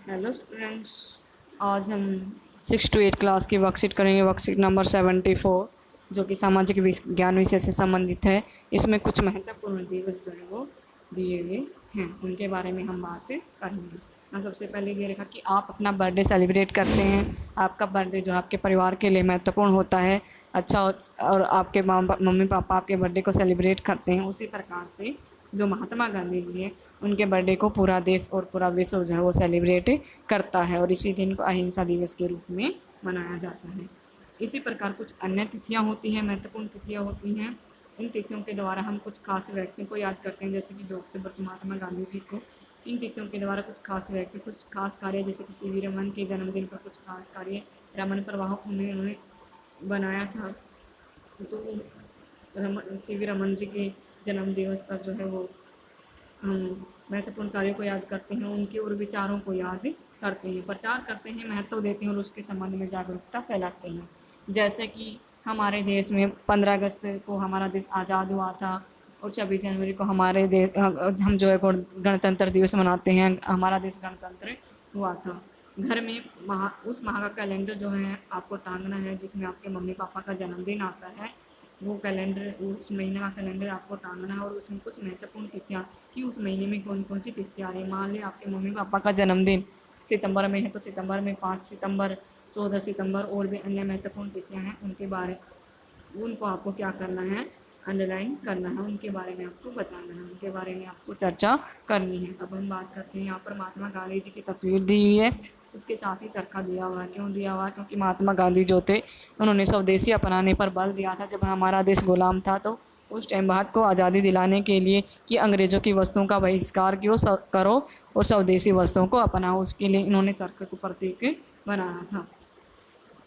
Hello students. आज हम 6 to 8 class की वर्कशीट करेंगे। वर्कशीट नंबर 74 जो कि सामाजिक विज्ञान विषय से संबंधित है। इसमें कुछ महत्वपूर्ण दिवस जो है वो दिए हुए हैं, उनके बारे में हम बात करेंगे। मैं सबसे पहले ये रखा कि आप अपना बर्थडे सेलिब्रेट करते हैं। आपका बर्थडे जो आपके परिवार के लिए महत्वपूर्ण होता है, अच्छा, और आपके मम्मी पापा आपके बर्थडे को सेलिब्रेट करते हैं। उसी प्रकार से जो महात्मा गांधी जी हैं, उनके बर्थडे को पूरा देश और पूरा विश्व जो है वो सेलिब्रेट करता है, और इसी दिन को अहिंसा दिवस के रूप में मनाया जाता है। इसी प्रकार कुछ अन्य तिथियां होती हैं, महत्वपूर्ण तिथियां होती हैं। इन तिथियों के द्वारा हम कुछ खास व्यक्तियों को याद करते हैं, जैसे कि डॉक्टर महात्मा गांधी जी को। इन तिथियों के द्वारा कुछ खास व्यक्ति, कुछ खास कार्य, जैसे कि सीवी रमन के जन्मदिन पर कुछ खास कार्य, रमन प्रवाह उन्होंने बनाया था। तो सीवी रमन जी के जन्म दिवस पर जो है वो हम महत्वपूर्ण कार्यों को याद करते हैं, उनके और विचारों को याद करते हैं, प्रचार करते हैं, महत्व देते हैं और उसके संबंध में जागरूकता फैलाते हैं। जैसे कि हमारे देश में 15 अगस्त को हमारा देश आज़ाद हुआ था, और 26 जनवरी को हमारे देश हम जो है गणतंत्र दिवस मनाते हैं। हमारा देश गणतंत्र हुआ था। घर में उस माह का कैलेंडर जो है आपको टांगना है, जिसमें आपके मम्मी पापा का जन्मदिन आता है। वो कैलेंडर, उस महीने का कैलेंडर आपको टांगना है, और उसमें कुछ महत्वपूर्ण तिथियाँ कि उस महीने में कौन कौन सी तिथियाँ आ रही हैं। मान लें आपके मम्मी पापा का जन्मदिन सितंबर में है, तो सितंबर में 5 सितंबर, 14 सितंबर और भी अन्य महत्वपूर्ण तिथियाँ हैं, उनको आपको क्या करना है, अंडरलाइन करना है, उनके बारे में आपको बताना है, उनके बारे में आपको चर्चा करनी है। अब हम बात करते हैं, यहाँ पर महात्मा गांधी जी की तस्वीर दी हुई है, उसके साथ ही चरखा दिया हुआ है। क्यों दिया हुआ है? क्योंकि महात्मा गांधी जो थे, उन्होंने स्वदेशी अपनाने पर बल दिया था। जब हमारा देश गुलाम था, तो उस टाइम भारत को आज़ादी दिलाने के लिए कि अंग्रेज़ों की वस्तुओं का बहिष्कार करो और स्वदेशी वस्तुओं को अपनाओ, उसके लिए इन्होंने चरखे को प्रतीक बनाया था।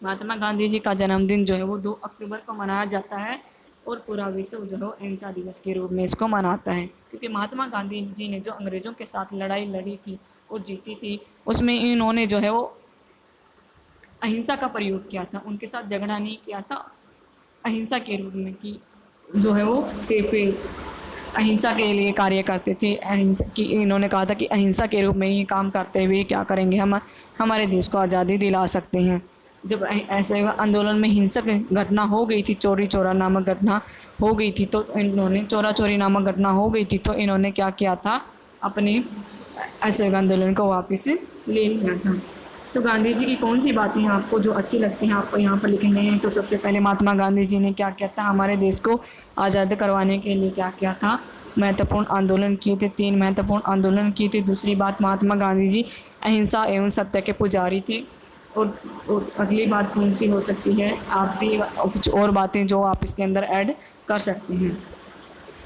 महात्मा गांधी जी का जन्मदिन जो है वो 2 अक्टूबर को मनाया जाता है, और पूरा विश्व जो है अहिंसा दिवस के रूप में इसको मनाता है। क्योंकि महात्मा गांधी जी ने जो अंग्रेज़ों के साथ लड़ाई लड़ी थी और जीती थी, उसमें इन्होंने जो है वो अहिंसा का प्रयोग किया था। उनके साथ झगड़ा नहीं किया था, अहिंसा के रूप में, कि जो है वो सिर्फ अहिंसा के लिए कार्य करते थे। अहिंसा की इन्होंने कहा था कि अहिंसा के रूप में ही काम करते हुए क्या करेंगे, हम हमारे देश को आज़ादी दिला सकते हैं। जब ऐसे आंदोलन में हिंसक घटना हो गई थी, चोरी चोरा नामक घटना हो गई थी, तो इन्होंने चोरा चोरी नामक घटना हो गई थी, तो इन्होंने क्या किया था, अपने ऐसे आंदोलन को वापस ले लिया था। तो गांधी जी की कौन सी बातें हैं आपको जो अच्छी लगती हैं, आपको यहाँ पर लिखने हैं। तो सबसे पहले महात्मा गांधी जी ने क्या किया था, हमारे देश को आज़ाद करवाने के लिए क्या किया था, महत्वपूर्ण आंदोलन किए थे, 3 महत्वपूर्ण आंदोलन किए थे। दूसरी बात, महात्मा गांधी जी अहिंसा एवं सत्य के पुजारी थे। और अगली बात कौन सी हो सकती है, आप भी कुछ और बातें जो आप इसके अंदर ऐड कर सकते हैं।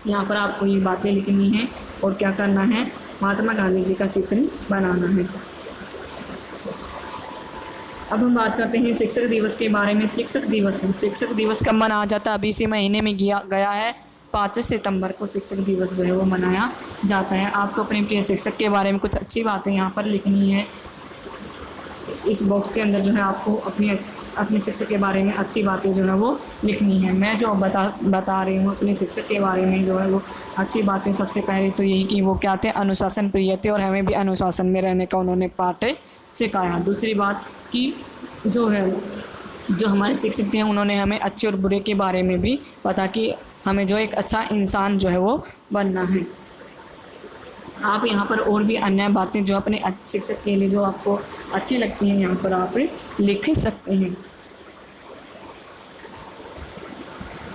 यहाँ पर आपको ये बातें लिखनी है और क्या करना है, महात्मा गांधी जी का चित्र बनाना है। अब हम बात करते हैं शिक्षक दिवस के बारे में। शिक्षक दिवस कब मनाया जाता है? अभी इसी महीने में गया है, 5 सितंबर को शिक्षक दिवस जो है वो मनाया जाता है। आपको अपने प्रिय शिक्षक के बारे में कुछ अच्छी बातें यहाँ पर लिखनी है। इस बॉक्स के अंदर जो है आपको अपने शिक्षक के बारे में अच्छी बातें जो है वो लिखनी है। मैं जो बता रही हूँ अपने शिक्षक के बारे में जो है वो अच्छी बातें, सबसे पहले तो यही कि वो क्या थे, अनुशासन प्रिय थे, और हमें भी अनुशासन में रहने का उन्होंने पाठ सिखाया। दूसरी बात कि जो हमारे शिक्षक थे, उन्होंने हमें अच्छे और बुरे के बारे में भी पता कि हमें जो एक अच्छा इंसान जो है वो बनना है। आप यहाँ पर और भी अन्य बातें जो अपने शिक्षक के लिए जो आपको अच्छी लगती हैं, यहाँ पर आप लिख सकते हैं।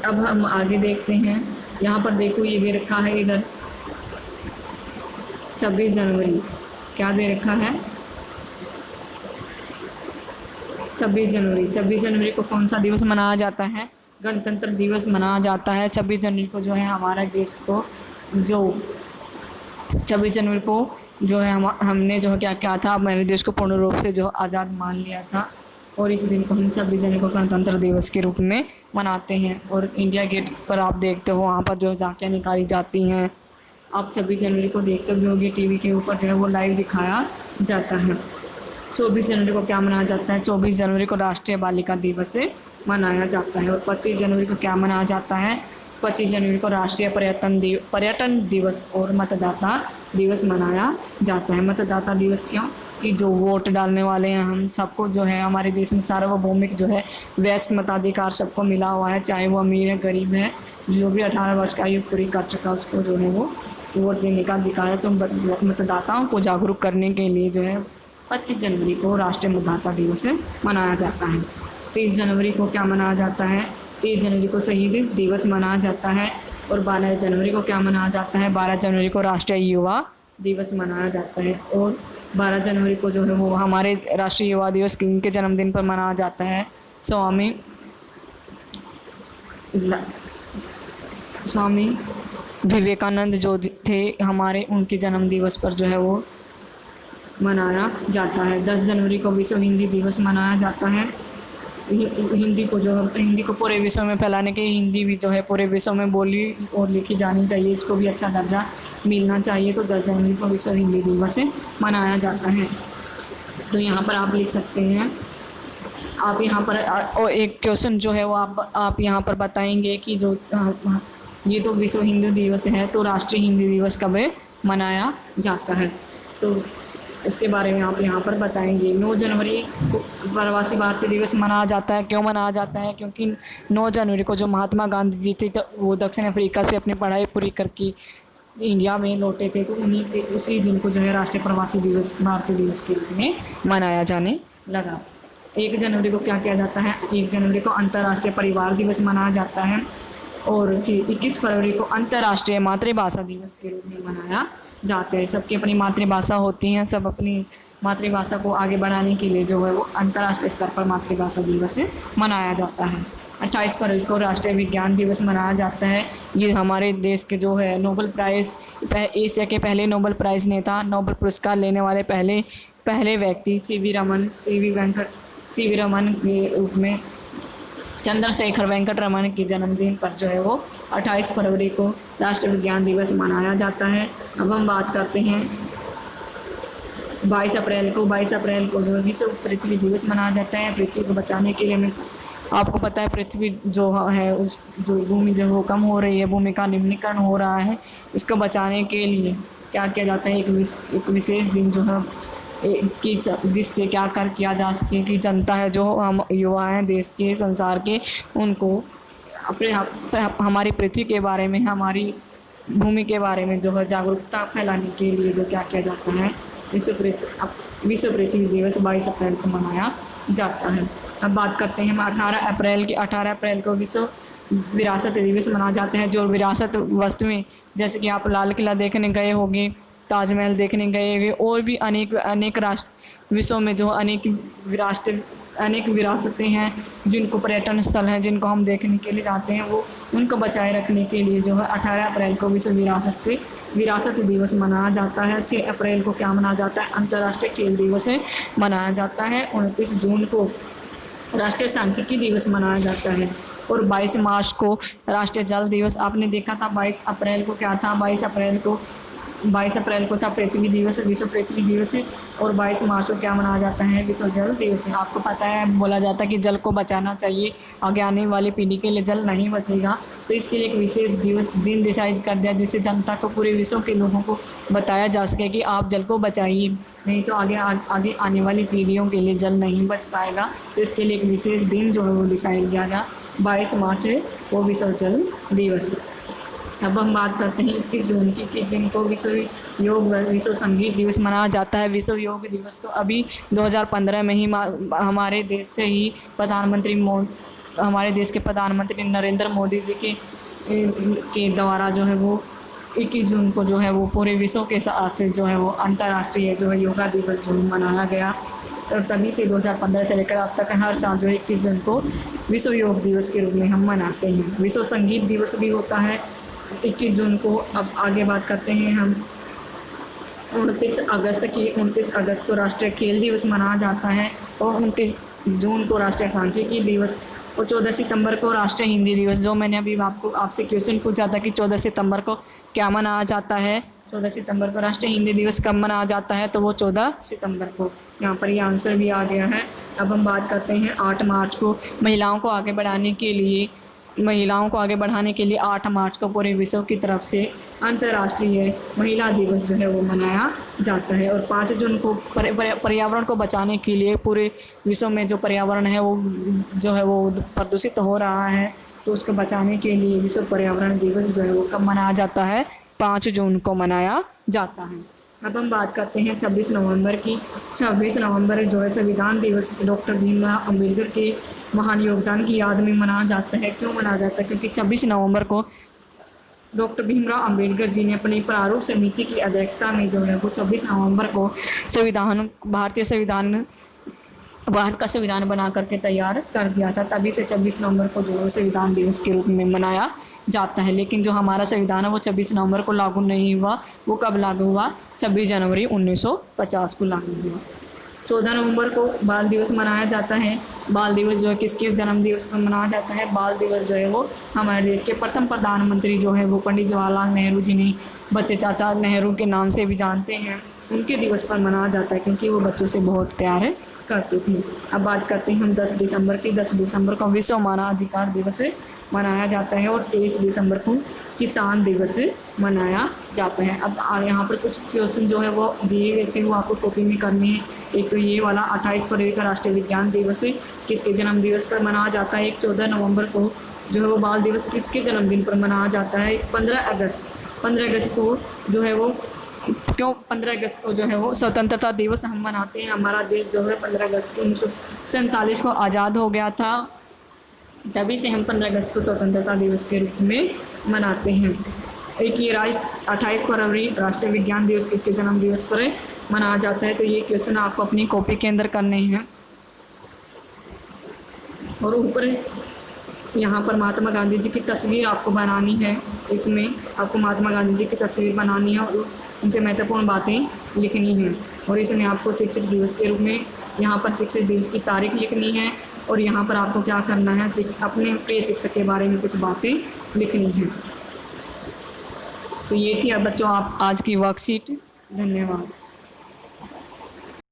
अब हम आगे देखते हैं। यहाँ पर देखो, ये भी रखा है इधर 26 जनवरी। क्या दे रखा है? 26 जनवरी को कौन सा दिवस मनाया जाता है? गणतंत्र दिवस मनाया जाता है। 26 जनवरी को जो है हमारा देश को 26 जनवरी को जो है हमने जो क्या किया था, हमारे देश को पूर्ण रूप से जो आज़ाद मान लिया था, और इस दिन को हम 26 जनवरी को गणतंत्र दिवस के रूप में मनाते हैं। और इंडिया गेट पर आप देखते हो, वहाँ पर जो झांकियाँ निकाली जाती हैं। आप 26 जनवरी को देखते भी होंगे, टीवी के ऊपर जो है वो लाइव दिखाया जाता है। 24 जनवरी को क्या मनाया जाता है? 24 जनवरी को राष्ट्रीय बालिका दिवस मनाया जाता है। और 25 जनवरी को क्या मनाया जाता है? 25 जनवरी को राष्ट्रीय पर्यटन दिवस और मतदाता दिवस मनाया जाता है। मतदाता दिवस क्यों? कि जो वोट डालने वाले हैं हम सबको जो है हमारे देश में सार्वभौमिक जो है वयस्क मताधिकार सबको मिला हुआ है, चाहे वो अमीर है गरीब है, जो भी 18 वर्ष का आयु पूरी कर चुका है उसको जो है वो वोट देने का अधिकार है। तो मतदाताओं को जागरूक करने के लिए जो है 25 जनवरी को राष्ट्रीय मतदाता दिवस मनाया जाता है। 30 जनवरी को क्या मनाया जाता है? 30 जनवरी को शहीद दिवस मनाया जाता है। और 12 जनवरी को क्या मनाया जाता है? 12 जनवरी को राष्ट्रीय युवा दिवस मनाया जाता है। और 12 जनवरी को जो है वो हमारे राष्ट्रीय युवा दिवस किनके जन्मदिन पर मनाया जाता है? स्वामी विवेकानंद जो थे हमारे, उनके जन्म दिवस पर जो है वो मनाया जाता है। 10 जनवरी को विश्व हिंदी दिवस मनाया जाता है। हिंदी को पूरे विश्व में फैलाने के हिंदी भी जो है पूरे विश्व में बोली और लिखी जानी चाहिए, इसको भी अच्छा दर्जा मिलना चाहिए। तो 10 जनवरी को विश्व हिंदी दिवस मनाया जाता है। तो यहाँ पर आप लिख सकते हैं, आप यहाँ पर और एक क्वेश्चन जो है वो आप यहाँ पर बताएंगे कि जो ये तो विश्व हिंदी दिवस है, तो राष्ट्रीय हिंदी दिवस कब मनाया जाता है? तो इसके बारे में आप यहाँ पर बताएंगे। 9 जनवरी को प्रवासी भारतीय दिवस मनाया जाता है। क्यों मनाया जाता है? क्योंकि 9 जनवरी को जो महात्मा गांधी जी थे वो दक्षिण अफ्रीका से अपनी पढ़ाई पूरी करके इंडिया में लौटे थे, तो उन्हीं के उसी दिन को जो है राष्ट्रीय प्रवासी दिवस भारतीय दिवस के रूप में मनाया जाने लगा। 1 जनवरी को क्या किया जाता है? 1 जनवरी को अंतर्राष्ट्रीय परिवार दिवस मनाया जाता है। और फिर 21 फरवरी को अंतर्राष्ट्रीय मातृभाषा दिवस के रूप में मनाया जाता है। सबकी अपनी मातृभाषा होती हैं, सब अपनी मातृभाषा को आगे बढ़ाने के लिए जो है वो अंतर्राष्ट्रीय स्तर पर मातृभाषा दिवस मनाया जाता है। 28 फरवरी को राष्ट्रीय विज्ञान दिवस मनाया जाता है। ये हमारे देश के जो है नोबेल प्राइज़, एशिया के पहले नोबेल प्राइज़ नेता, नोबेल पुरस्कार लेने वाले पहले व्यक्ति सीवी रमन के रूप में चंद्रशेखर वेंकट रमन के जन्मदिन पर जो है वो 28 फरवरी को राष्ट्रीय विज्ञान दिवस मनाया जाता है। अब हम बात करते हैं 22 अप्रैल को जो है विश्व पृथ्वी दिवस मनाया जाता है। पृथ्वी को बचाने के लिए आपको पता है पृथ्वी जो है जो भूमि जो वो कम हो रही है, भूमि का निम्नीकरण हो रहा है, इसको बचाने के लिए क्या किया जाता है? एक विशेष दिन जो है कि जिससे क्या किया जा सके कि जनता है जो हम युवा हैं देश के संसार के, उनको अपने हमारी पृथ्वी के बारे में, हमारी भूमि के बारे में जो है जागरूकता फैलाने के लिए जो क्या किया जाता है विश्व पृथ्वी दिवस 22 अप्रैल को मनाया जाता है। अब बात करते हैं हम 18 अप्रैल को विश्व विरासत दिवस मनाया जाता है। जो विरासत वस्तुएं, जैसे कि आप लाल किला देखने गए होंगे, ताजमहल देखने गए होंगे, और भी अनेक राष्ट्र विश्व में जो अनेक विरासतें हैं जिनको पर्यटन स्थल हैं जिनको हम देखने के लिए जाते हैं, वो उनको बचाए रखने के लिए जो है 18 अप्रैल को विश्व विरासत दिवस मनाया जाता है। 6 अप्रैल को क्या मनाया जाता है? अंतर्राष्ट्रीय खेल दिवस मनाया जाता है। 29 जून को राष्ट्रीय सांख्यिकी दिवस मनाया जाता है। और 22 मार्च को राष्ट्रीय जल दिवस। आपने देखा था 22 अप्रैल को क्या था? 22 अप्रैल को था पृथ्वी दिवस, विश्व पृथ्वी दिवस। और 22 मार्च को क्या मनाया जाता है? विश्व जल दिवस। आपको पता है बोला जाता है कि जल को बचाना चाहिए, आगे आने वाली पीढ़ी के लिए जल नहीं बचेगा, तो इसके लिए एक विशेष दिन डिसाइड कर दिया जिससे जनता को, पूरे विश्व के लोगों को बताया जा सके कि आप जल को बचाइए, नहीं तो आगे आने वाली पीढ़ियों के लिए जल नहीं बच पाएगा। तो इसके लिए एक विशेष दिन जो है वो डिसाइड किया गया 22 मार्च वो विश्व जल दिवस। अब हम बात करते हैं 21 जून की। 21 जून को विश्व संगीत दिवस मनाया जाता है। विश्व योग दिवस तो अभी 2015 में ही हमारे देश से ही हमारे देश के प्रधानमंत्री नरेंद्र मोदी जी के द्वारा जो है वो 21 जून को जो है वो पूरे विश्व के साथ से जो है वो अंतर्राष्ट्रीय जो है योगा दिवस जो मनाया गया। और तभी से 2015 से लेकर अब तक हर साल जो है 21 जून को विश्व योग दिवस के रूप में हम मनाते हैं। विश्व संगीत दिवस भी होता है 21 जून को। अब आगे बात करते हैं हम 29 अगस्त को राष्ट्रीय खेल दिवस मनाया जाता है। और 29 जून को राष्ट्रीय सांख्यिकी दिवस। और 14 सितंबर को राष्ट्रीय हिंदी दिवस। जो मैंने अभी आपसे क्वेश्चन पूछा था कि 14 सितंबर को क्या मनाया जाता है, 14 सितंबर को राष्ट्रीय हिंदी दिवस कब मनाया जाता है, तो वो 14 सितंबर को। यहाँ पर ये आंसर भी आ गया है। अब हम बात करते हैं 8 मार्च को महिलाओं को आगे बढ़ाने के लिए महिलाओं को आगे बढ़ाने के लिए 8 मार्च को पूरे विश्व की तरफ से अंतर्राष्ट्रीय महिला दिवस जो है वो मनाया जाता है। और 5 जून को पर्यावरण को बचाने के लिए पूरे विश्व में जो पर्यावरण है वो जो है वो प्रदूषित हो रहा है, तो उसको बचाने के लिए विश्व पर्यावरण दिवस जो है वो कब मनाया जाता है? 5 जून को मनाया जाता है। अब हम बात करते हैं 26 नवंबर की। 26 नवंबर जो है संविधान दिवस डॉक्टर भीमराव अंबेडकर के महान योगदान की याद में मनाया जाता है। क्यों मनाया जाता है? क्योंकि 26 नवंबर को डॉक्टर भीमराव अंबेडकर जी ने अपनी प्रारूप समिति की अध्यक्षता में जो है वो 26 नवंबर को भारत का संविधान बना करके तैयार कर दिया था। तभी से 26 नवंबर को जो है संविधान दिवस के रूप में मनाया जाता है। लेकिन जो हमारा संविधान है वो 26 नवंबर को लागू नहीं हुआ। वो कब लागू हुआ? 26 जनवरी 1950 को लागू हुआ। 14 नवंबर को बाल दिवस मनाया जाता है। बाल दिवस जो है किसके जन्म दिवस पर मनाया जाता है? बाल दिवस जो है वो हमारे देश के प्रथम प्रधानमंत्री जो है वो पंडित जवाहरलाल नेहरू जी ने बच्चे चाचा नेहरू के नाम से भी जानते हैं, उनके दिवस पर मनाया जाता है क्योंकि वो बच्चों से बहुत प्यार करती थी। अब बात करते हैं हम 10 दिसंबर की। 10 दिसंबर को विश्व मानवाधिकार दिवस मनाया जाता है और 23 दिसंबर को किसान दिवस मनाया जाता है। अब यहाँ पर कुछ क्वेश्चन जो है वो दिए गए थे, वो आपको कॉपी में करने हैं। एक तो ये वाला 28 फरवरी का राष्ट्रीय विज्ञान दिवस किसके जन्म दिवस पर मनाया जाता है? एक 14 नवंबर को जो है वो बाल दिवस किसके जन्मदिन पर मनाया जाता है? 15 अगस्त को जो है वो क्यों 15 अगस्त को जो है वो स्वतंत्रता दिवस हम मनाते हैं। हमारा देश जो है 15 अगस्त को 1947 को आज़ाद हो गया था, तभी से हम 15 अगस्त को स्वतंत्रता दिवस के रूप में मनाते हैं। एक ये 28 फरवरी राष्ट्रीय विज्ञान दिवस किसके जन्म दिवस पर मनाया जाता है? तो ये क्वेश्चन आपको अपनी कॉपी के अंदर करने हैं। और ऊपर यहाँ पर महात्मा गांधी जी की तस्वीर आपको बनानी है। इसमें आपको महात्मा गांधी जी की तस्वीर बनानी है और उनसे महत्वपूर्ण बातें लिखनी हैं। और इसमें आपको शिक्षक दिवस के रूप में यहाँ पर शिक्षक दिवस की तारीख लिखनी है और यहाँ पर आपको क्या करना है? अपने प्रिय शिक्षक के बारे में कुछ बातें लिखनी हैं। तो ये थी अब बच्चों आप आज की वर्कशीट। धन्यवाद।